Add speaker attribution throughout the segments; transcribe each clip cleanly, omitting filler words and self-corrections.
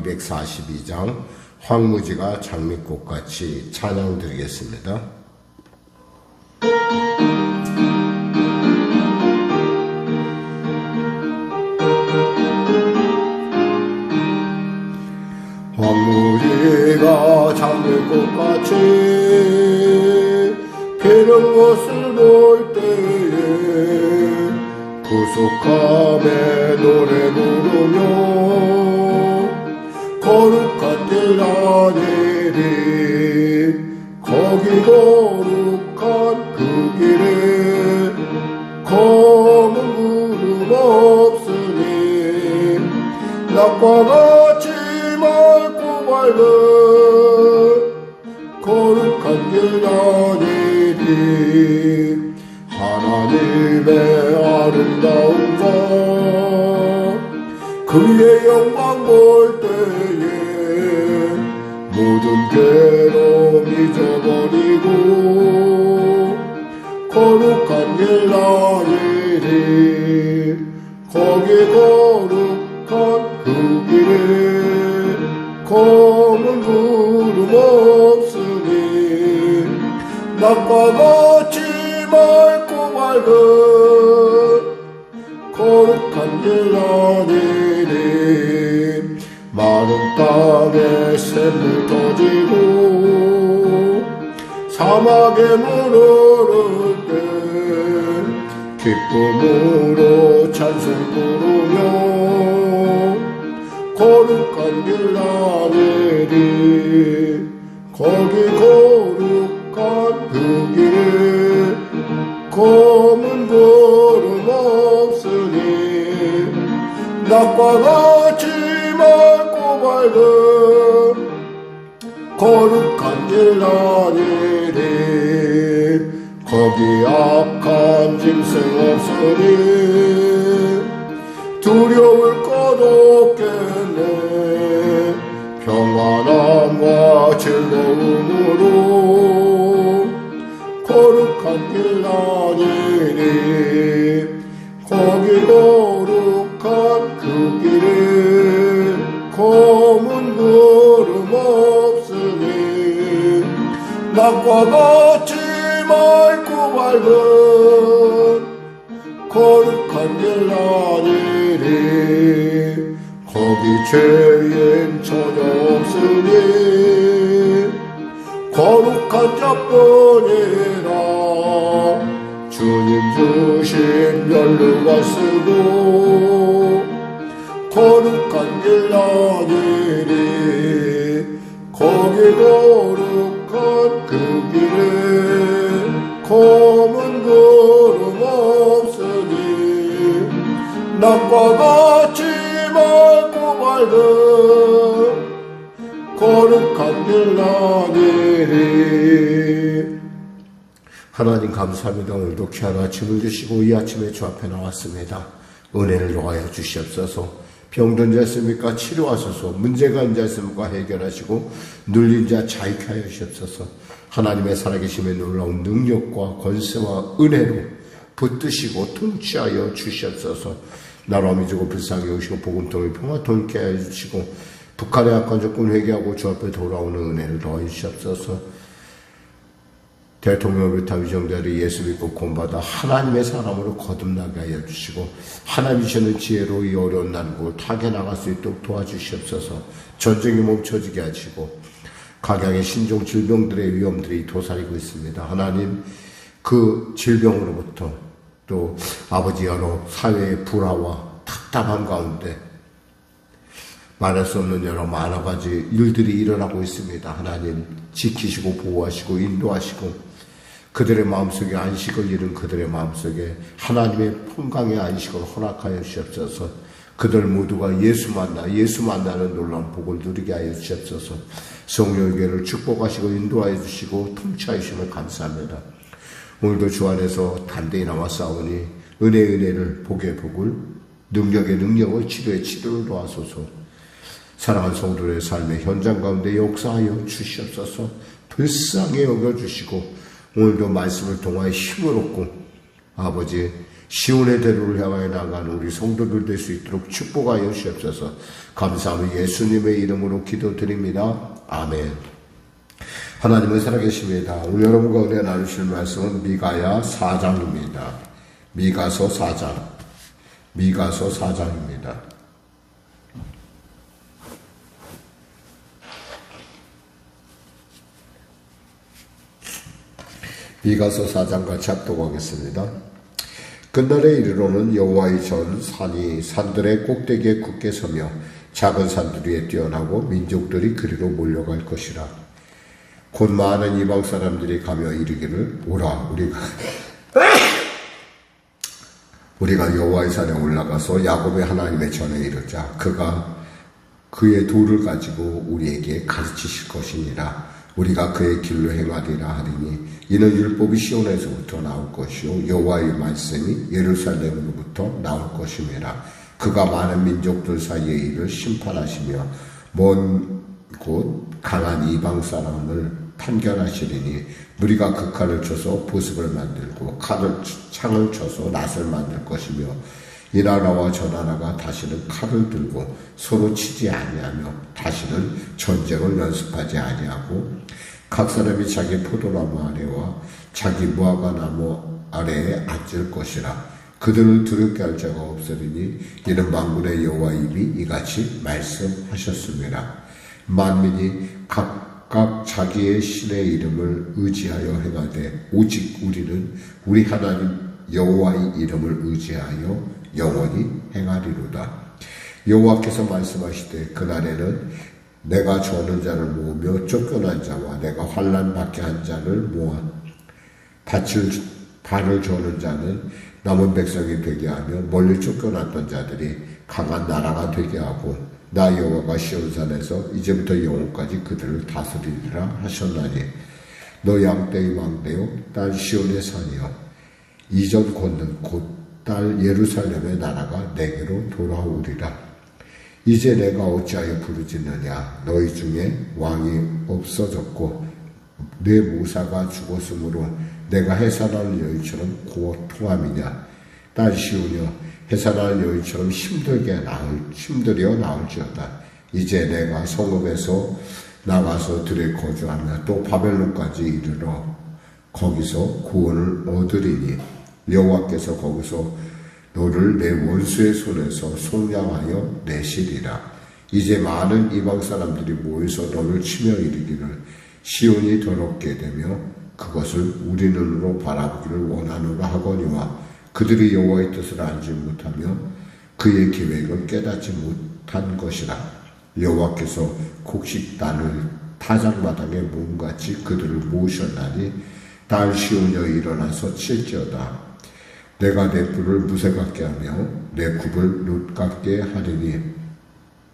Speaker 1: 242장 황무지가 장미꽃같이 찬양 드리겠습니다. 황무지가 장미꽃같이 피는 것을 볼 때에 구속함에 노래 부르며 거룩한 길 아니리 거기 거룩한 그 길에 검은 구름 없으니 낮과 같이 맑고 밝은 거룩한 길 아니리 하나님의 아름다운 것 그의 영광 볼 때에 모든 괴로움 잊어버리고 거룩한 길 아니리 거기 거룩한 그 길에 검은 구름 없으니 낮과 같이 맑고 밝은 거룩한 길 아니니 마른 땅에 샘물 터지고 사막에 물 흐를 때 기쁨으로 찬송 부르며 거룩한 길 아니니 거기 거룩한 그 길에 검은 구름 없으니 낮과 같이 맑고 밝은 거룩한 길 아니니 거기 악한 짐승 없으니 두려울 것 없겠네 평안함과 즐거움으로 거룩한 길 아니니 거기 거룩한 그 길에 검은 구름 없으니 낮과 같이 맑고 밝은 거룩한 길 아니니 거기 죄인 전혀 없으니 거룩한 자뿐이라 주님 주신 멸류관 쓰고 거룩한 길 아니니 거기 거룩한 그 길에 검은 구름 없으니 낮과 같이 맑고 밝은 거룩한 길 아니니 하나님 감사합니다. 오늘도 귀한 아침을 주시고 이 아침에 주 앞에 나왔습니다. 은혜를 더하여 주시옵소서. 병든 자 있습니까? 치료하소서. 문제가 있는 자 있습니까? 해결하시고 눌린 자 자유케 하여 주시옵소서. 하나님의 살아계심의 놀라운 능력과 권세와 은혜로 붙드시고 통치하여 주시옵소서. 나라와 민족을 불쌍히 여기시고 복음통일 평화통일케 하여 주시고 북한의 악한 조건 회개하고 주 앞에 돌아오는 은혜를 더하여 주시옵소서. 대통령 비롯한 위정자들이 예수 믿고 구원받아 하나님의 사람으로 거듭나게 하여 주시고 하나님이 주시는 지혜로 이 어려운 난국을 타게 나갈 수 있도록 도와주시옵소서. 전쟁이 멈춰지게 하시고 각양의 신종 질병들의 위험들이 도사리고 있습니다. 하나님 그 질병으로부터 또 아버지 여러 사회의 불화와 답답한 가운데 말할 수 없는 여러 가지 일들이 일어나고 있습니다. 하나님 지키시고 보호하시고 인도하시고 그들의 마음속에 안식을 잃은 그들의 마음속에 하나님의 평강의 안식을 허락하여 주시옵소서. 그들 모두가 예수 만나는 놀라운 복을 누리게 하여 주시옵소서. 성령의 교회를 축복하시고 인도하여 주시고 통치하여 주시면 감사합니다. 오늘도 주 안에서 단단히 나와 싸우니 은혜를 복의 복을 능력의 능력을 치료의 치료를 도와소서. 사랑하는 성도들의 삶의 현장 가운데 역사하여 주시옵소서. 불쌍히 여겨주시고 오늘도 말씀을 통하여 힘을 얻고 아버지 시온의 대로를 향하여 나가는 우리 성도들 될 수 있도록 축복하여 주옵소서. 감사하며 예수님의 이름으로 기도드립니다. 아멘. 하나님은 살아계십니다. 오늘 여러분과 은혜 나누실 말씀은 미가야 4장입니다. 미가서 4장입니다. 미가서 4장 같이 합독하겠습니다. 끝날에 이르러는 여호와의 전 산이 산들의 꼭대기에 굳게 서며 작은 산들 위에 뛰어나고 민족들이 그리로 몰려갈 것이라. 곧 많은 이방 사람들이 가며 이르기를 오라 우리가 여호와의 산에 올라가서 야곱의 하나님의 전에 이르자. 그가 그의 도를 가지고 우리에게 가르치실 것이니라. 우리가 그의 길로 행하리라 하리니 이는 율법이 시온에서부터 나올 것이요 여호와의 말씀이 예루살렘으로부터 나올 것임이라. 그가 많은 민족들 사이의 일을 심판하시며 먼 곳 강한 이방 사람을 판결하시리니 우리가 그 칼을 쳐서 보습을 만들고 창을 쳐서 낫을 만들 것이며 이 나라와 저 나라가 다시는 칼을 들고 서로 치지 아니하며 다시는 전쟁을 연습하지 아니하고 각 사람이 자기 포도나무 아래와 자기 무화과 나무 아래에 앉을 것이라. 그들을 두렵게 할 자가 없으리니 이는 만군의 여호와 입이 이같이 말씀하셨습니다. 만민이 각각 자기의 신의 이름을 의지하여 행하되 오직 우리는 우리 하나님 여호와의 이름을 의지하여 영원히 행하리로다. 여호와께서 말씀하시되 그날에는 내가 저는 자를 모으며 쫓겨난 자와 내가 환난 받게 한 자를 모아 발을 저는 자는 남은 백성이 되게 하며 멀리 쫓겨났던 자들이 강한 나라가 되게 하고 나 여호와가 시온산에서 이제부터 영원까지 그들을 다스리리라 하셨나니 너 양떼의 왕되요 딸 시온의 산이여 이전 걷는 곧 딸 예루살렘의 나라가 내게로 돌아오리라. 이제 내가 어찌하여 부르짖느냐. 너희 중에 왕이 없어졌고 내 모사가 죽었으므로 내가 해산하는 여인처럼 고통함이냐. 딸 시온이여 해산하는 여인처럼 힘들여 나올지어다. 이제 내가 성읍에서 나가서 들에 거주하며 또 바벨론까지 이르러 거기서 구원을 얻으리니 여호와께서 거기서 너를 내 원수의 손에서 속량하여 내시리라. 이제 많은 이방 사람들이 모여서 너를 치며 이르기를 시온이 더럽게 되며 그것을 우리 눈으로 바라보기를 원하노라 하거니와 그들이 여호와의 뜻을 알지 못하며 그의 계획을 깨닫지 못한 것이라. 여호와께서 곡식단을 타작마당에 몸같이 그들을 모으셨나니 딸 시온이여 일어나서 칠지어다. 내가 내 뿔을 무쇠 같게 하며 내 굽을 놋 같게 하리니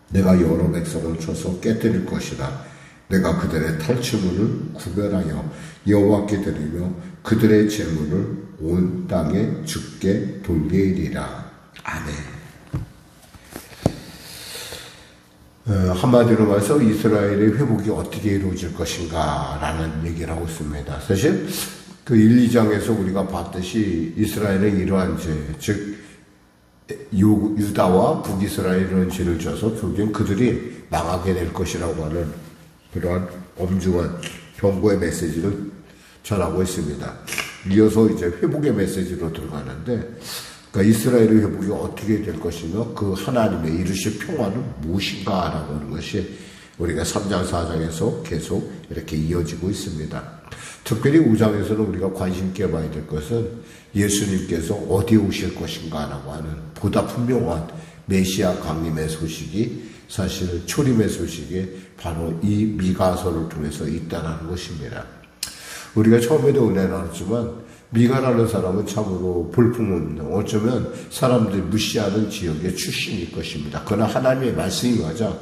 Speaker 1: 내가 여러 백성을 쳐서 깨뜨릴 것이라. 내가 그들의 탈취물을 구별하여 여호와께 드리며 그들의 재물을 온 땅에 주께 돌리리라. 아멘. 한마디로 말해서 이스라엘의 회복이 어떻게 이루어질 것인가 라는 얘기를 하고 있습니다. 사실 그 1, 2장에서 우리가 봤듯이 이스라엘의 이러한 죄, 즉 유다와 북이스라엘 이런 죄를 져서 결국엔 그들이 망하게 될 것이라고 하는 그러한 엄중한 경고의 메시지를 전하고 있습니다. 이어서 이제 회복의 메시지로 들어가는데, 그러니까 이스라엘의 회복이 어떻게 될 것이며 그 하나님의 이루실 평화는 무엇인가라고 하는 것이 우리가 3장, 4장에서 계속 이렇게 이어지고 있습니다. 특별히 5장에서는 우리가 관심 있게 봐야 될 것은 예수님께서 어디에 오실 것인가라고 하는 보다 분명한 메시아 강림의 소식이 사실 초림의 소식이 바로 이 미가서를 통해서 있다는 것입니다. 우리가 처음에도 은혜 나눴지만 미가라는 사람은 참으로 볼품없는, 어쩌면 사람들이 무시하는 지역의 출신일 것입니다. 그러나 하나님의 말씀이 맞아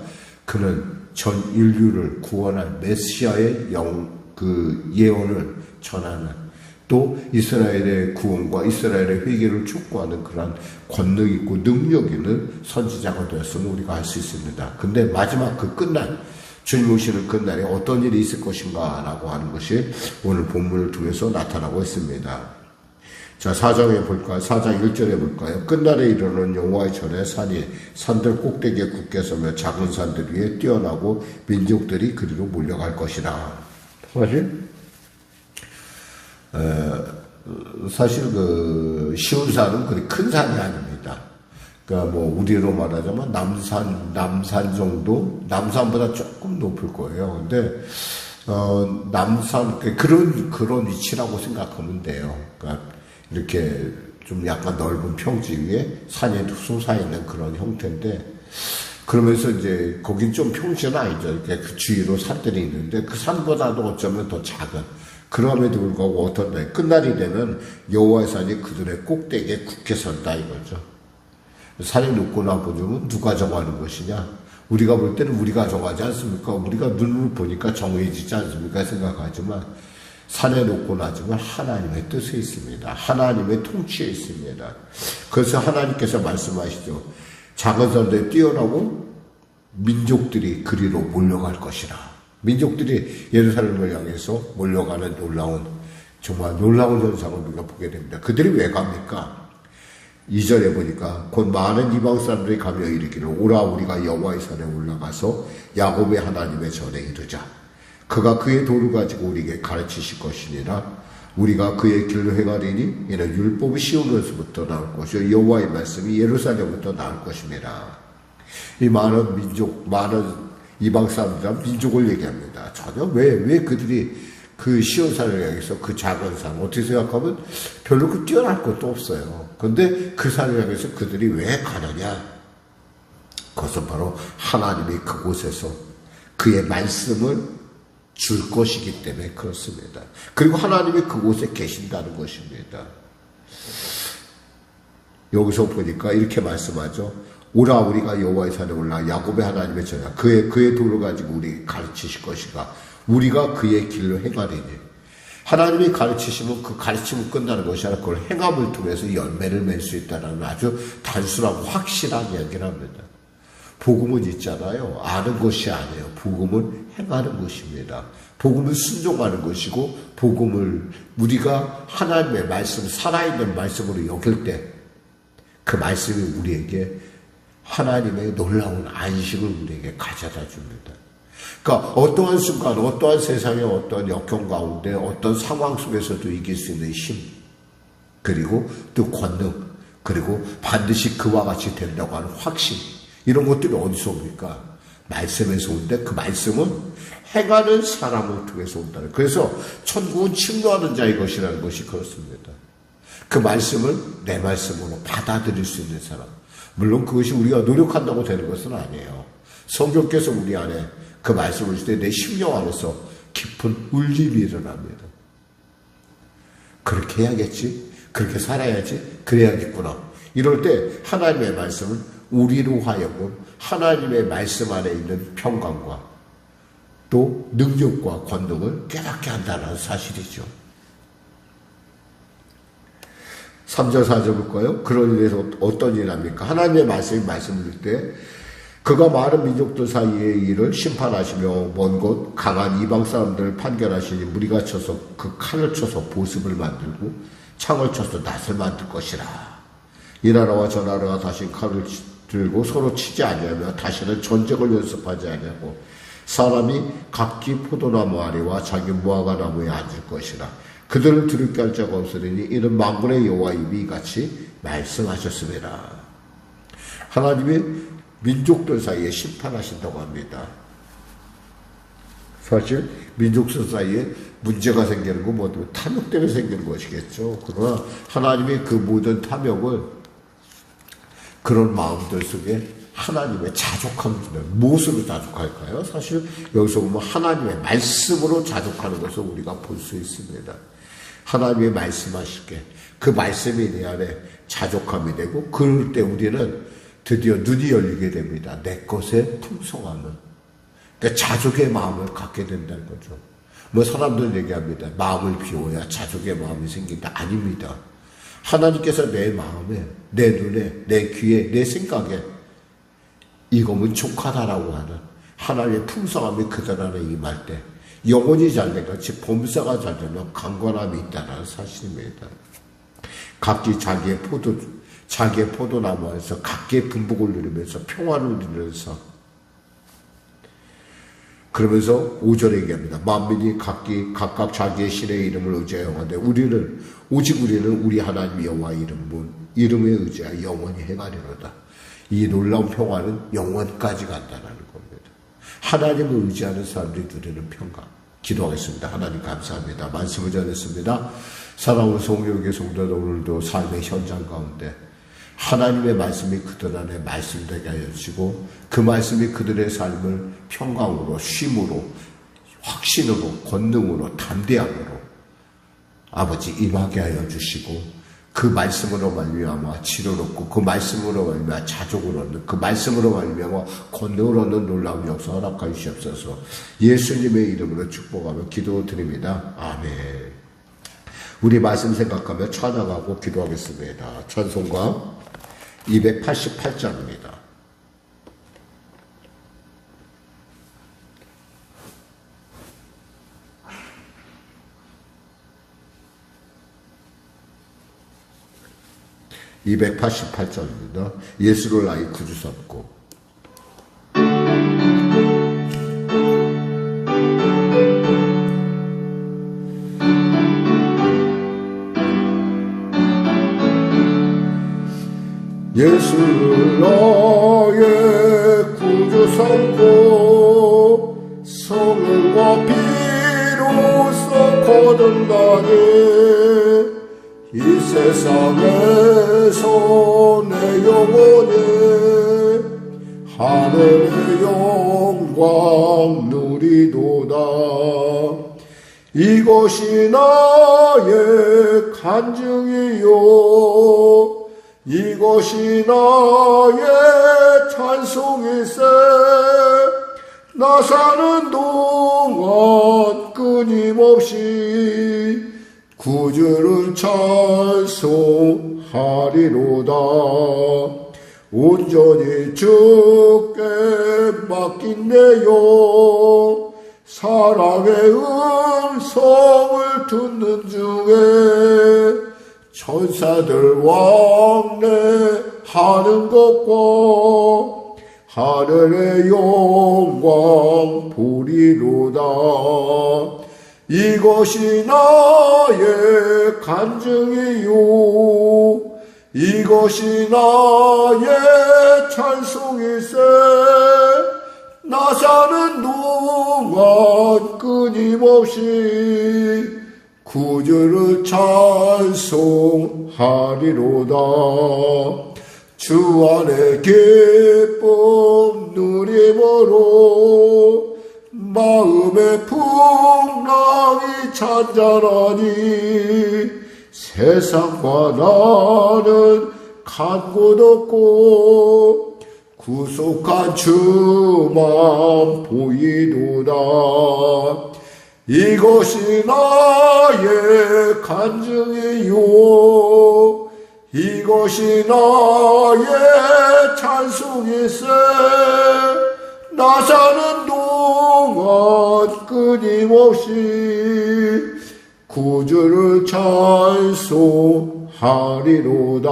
Speaker 1: 그는 전 인류를 구원할 메시아의 예언을 전하는, 또 이스라엘의 구원과 이스라엘의 회개를 촉구하는 그러한 권능 있고 능력 있는 선지자가 되었음을 우리가 알 수 있습니다. 근데 마지막 그 끝날, 주님 오시는 그날에 어떤 일이 있을 것인가 라고 하는 것이 오늘 본문을 통해서 나타나고 있습니다. 자, 4장에 볼까요? 4장 1절에 볼까요? 끝날에 이르는 여호와의 전에 산이 산들 꼭대기에 굳게 서며 작은 산들 위에 뛰어나고 민족들이 그리로 몰려갈 것이라. 사실 그 쉬운 산은 그리 큰 산이 아닙니다. 그러니까 뭐 우리로 말하자면 남산 정도, 남산보다 조금 높을 거예요. 근데 남산 그런 위치라고 생각하면 돼요. 그러니까 이렇게 좀 약간 넓은 평지 위에 산이 솟아있는 그런 형태인데, 그러면서 이제 거긴 좀 평지는 아니죠. 이렇게 그 주위로 산들이 있는데 그 산보다도 어쩌면 더 작은. 그럼에도 불구하고 어떤 날 끝날이 되면 여호와의 산이 그들의 꼭대기에 굳게 선다 이거죠. 산이 높거나 보면 누가 정하는 것이냐? 우리가 볼 때는 우리가 정하지 않습니까? 우리가 눈으로 보니까 정해지지 않습니까? 생각하지만 산에 높고 낮으면 하나님의 뜻에 있습니다. 하나님의 통치에 있습니다. 그래서 하나님께서 말씀하시죠. 작은 산들에 뛰어나고 민족들이 그리로 몰려갈 것이라. 민족들이 예루살렘을 향해서 몰려가는 정말 놀라운 현상을 우리가 보게 됩니다. 그들이 왜 갑니까? 2절에 보니까 곧 많은 이방 사람들이 가며 이르기를 오라 우리가 여호와의 산에 올라가서 야곱의 하나님의 전에 이르자. 그가 그의 도를 가지고 우리에게 가르치실 것이니라. 우리가 그의 길로 행하리니 이는 율법이 시온에서부터 나올 것이요 여호와의 말씀이 예루살렘부터 나올 것입니다. 이 많은 이방 사람들은 민족을 얘기합니다. 전혀 왜 그들이 그 시온산을 향해서 그 작은 산, 어떻게 생각하면 별로 그 뛰어날 것도 없어요. 그런데 그 산을 향해서 그들이 왜 가느냐? 그것은 바로 하나님이 그곳에서 그의 말씀을 줄 것이기 때문에 그렇습니다. 그리고 하나님이 그곳에 계신다는 것입니다. 여기서 보니까 이렇게 말씀하죠. 오라 우리가 여호와의 산에 올라 야곱의 하나님의 전야 그의 도를 가지고 우리 가르치실 것이가 우리가 그의 길로 행하리니. 하나님이 가르치시면 그 가르침은 끝나는 것이 아니라 그걸 행함을 통해서 열매를 맺을 수 있다는 아주 단순하고 확실한 이야기를 합니다. 복음은 있잖아요. 아는 것이 아니에요. 복음은 행하는 것입니다. 복음은 순종하는 것이고, 복음을 우리가 하나님의 말씀, 살아있는 말씀으로 여길 때 그 말씀이 우리에게 하나님의 놀라운 안식을 우리에게 가져다 줍니다. 그러니까 어떠한 순간, 어떠한 세상의 어떤 역경 가운데, 어떤 상황 속에서도 이길 수 있는 힘, 그리고 또 권능, 그리고 반드시 그와 같이 된다고 하는 확신, 이런 것들이 어디서 옵니까? 말씀에서 오는데 그 말씀은 행하는 사람을 통해서 온다는. 그래서 천국은 침노하는 자의 것이라는 것이 그렇습니다. 그 말씀을 내 말씀으로 받아들일 수 있는 사람. 물론 그것이 우리가 노력한다고 되는 것은 아니에요. 성령께서 우리 안에 그 말씀을 줄 때 내 심령 안에서 깊은 울림이 일어납니다. 그렇게 해야겠지? 그렇게 살아야지? 그래야겠구나. 이럴 때 하나님의 말씀은 우리로 하여금 하나님의 말씀 안에 있는 평강과 또 능력과 권능을 깨닫게 한다는 사실이죠. 3절 4절 볼까요? 그런 일에서 어떤 일을 합니까? 하나님의 말씀을 말씀드릴 때 그가 많은 민족들 사이의 일을 심판하시며 먼 곳 강한 이방 사람들을 판결하시니 무리가 쳐서 그 칼을 쳐서 보습을 만들고 창을 쳐서 낫을 만들 것이라. 이 나라와 저 나라가 다시 칼을 들고 서로 치지 아니하며 다시는 전쟁을 연습하지 아니하고 사람이 각기 포도나무 아래와 자기 무화과 나무에 앉을 것이라. 그들을 두렵게 할 자가 없으리니 이는 만군의 여호와님이 이같이 말씀하셨습니다. 하나님이 민족들 사이에 심판하신다고 합니다. 사실 민족들 사이에 문제가 생기는 건 뭐든 탐욕 때문에 생기는 것이겠죠. 그러나 하나님의 그 모든 탐욕을 그런 마음들 속에 하나님의 자족함을 무엇으로 자족할까요? 사실 여기서 보면 하나님의 말씀으로 자족하는 것을 우리가 볼 수 있습니다. 하나님의 말씀하실게 그 말씀이 내 안에 자족함이 되고 그럴 때 우리는 드디어 눈이 열리게 됩니다. 내 것의 풍성함을. 그러니까 자족의 마음을 갖게 된다는 거죠. 뭐 사람들 얘기합니다. 마음을 비워야 자족의 마음이 생긴다. 아닙니다. 하나님께서 내 마음에, 내 눈에, 내 귀에, 내 생각에 이거면 족하다라고 하는 하나님의 풍성함이 그들 안에 임할 때 영혼이 잘된 같이 범사가 잘 되면 강건함이 있다는 사실입니다. 각기 자기의 포도나무에서 각기의 분복을 누리면서 평화를 누리면서, 그러면서 5절에 얘기합니다. 만민이 각각 자기의 신의 이름을 의지하여 하되 오직 우리는 우리 하나님 여호와 이름에 의지하여 영원히 행하리로다. 이 놀라운 평화는 영원까지 간다는 겁니다. 하나님을 의지하는 사람들이 누리는 평강. 기도하겠습니다. 하나님 감사합니다. 말씀을 전했습니다. 사랑하는 성령의 성도들, 오늘도 삶의 현장 가운데 하나님의 말씀이 그들 안에 말씀되게 하여 주시고, 그 말씀이 그들의 삶을 평강으로, 쉼으로, 확신으로, 권능으로, 담대함으로 아버지 임하게 하여 주시고, 그 말씀으로 말미암아 치료를 얻고, 그 말씀으로 말미암아 자족을 얻는, 그 말씀으로 말미암아 권능을 얻는 놀라운 역사 허락하여 주시옵소서. 예수님의 이름으로 축복하며 기도드립니다. 아멘. 우리 말씀 생각하며 찬양하고 기도하겠습니다. 찬송가 288장입니다. 예수를 나의 구주 삼고. 예수를 나의 구주 삼고 성령과 피로써 거듭나니 이 세상에서 내 영혼이 하늘의 영광 누리도다. 이것이 나의 간증이요, 이것이 나의 찬송일세. 나 사는 동안 끊임없이 구주를 찬송하리로다. 온전히 주께 맡긴 내 영, 사랑의 음성을 듣는 중에 천사들 왕래하는 것과 하늘의 영광 보리로다. 이것이 나의 간증이요, 이것이 나의 찬송일세. 나 사는 동안 끊임없이 구주를 찬송하리로다. 주 안에 기쁨 누림으로 마음의 풍랑이 잔잔하니 세상과 나는 간 곳 없고 구속한 주만 보이도다. 이것이 나의 간증이요, 이것이 나의 찬송일세. 나 사는 동안 끊임없이 구주를 찬송하리로다.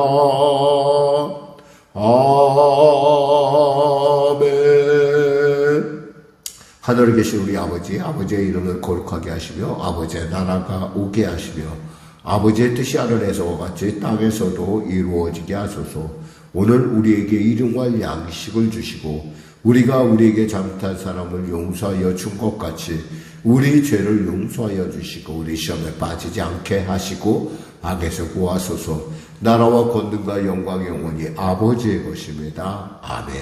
Speaker 1: 아멘. 하늘에 계신 우리 아버지의 이름을 거룩하게 하시며 아버지의 나라가 오게 하시며 아버지의 뜻이 하늘에서와 같이 땅에서도 이루어지게 하소서. 오늘 우리에게 일용할 양식을 주시고 우리가 우리에게 잘못한 사람을 용서하여 준 것 같이 우리 죄를 용서하여 주시고 우리 시험에 빠지지 않게 하시고 악에서 구하소서. 나라와 권능과 영광 영원히 아버지의 것입니다. 아멘.